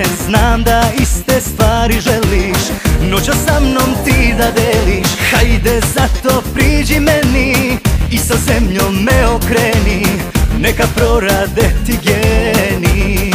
mene, znam da iste stvari želiš, noća sa mnom ti da deliš. Hajde zato priđi meni i sa zemljom me okreni, neka prorade ti geni.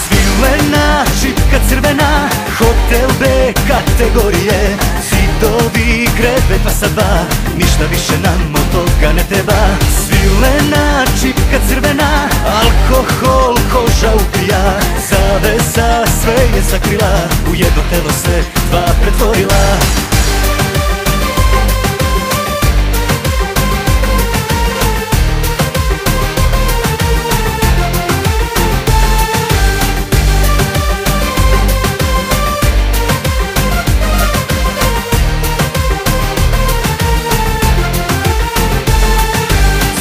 Svilena, čipka crvena, hotel B kategorije, zidovi kreveta sa dva, ništa više nam od toga ne treba. Svilena, čipka crvena, alkohol koža ubija, zavesa sve je sakrila, u jedno telo se dva pretvorila.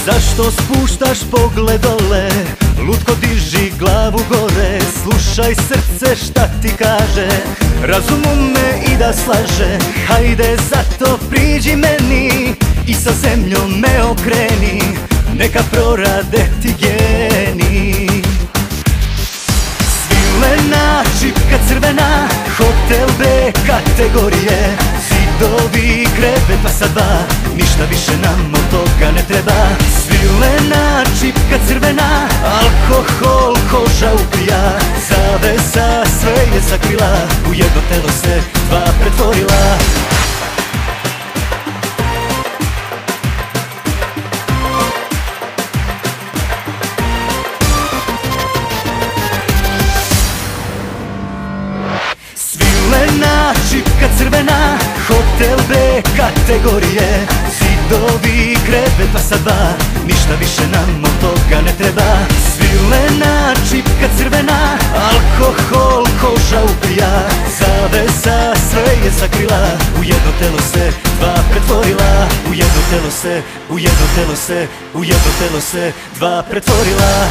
Zašto spuštaš pogled dole, lutko diži glavu gore, slušaj srce šta ti kaže, razum ume i da slaže. Hajde zato priđi meni i sa zemljom me okreni, neka prorade ti geni. Svilena, čipka crvena, hotel B kategorije, zidovi kreveta sa dva, ništa više nam od toga ne treba. Svilena, čipka crvena, alkohol koža ubija, zavesa sve je sakrila, u jedno telo se dva pretvorila. Svilena, čipka crvena, hotel B kategorije, zidovi kreveta sa dva, ništa više nam od toga ne treba. Svilena, čipka crvena, alkohol koža ubija, zavesa sve je sakrila, u jedno telo se dva pretvorila. U jedno telo se dva pretvorila.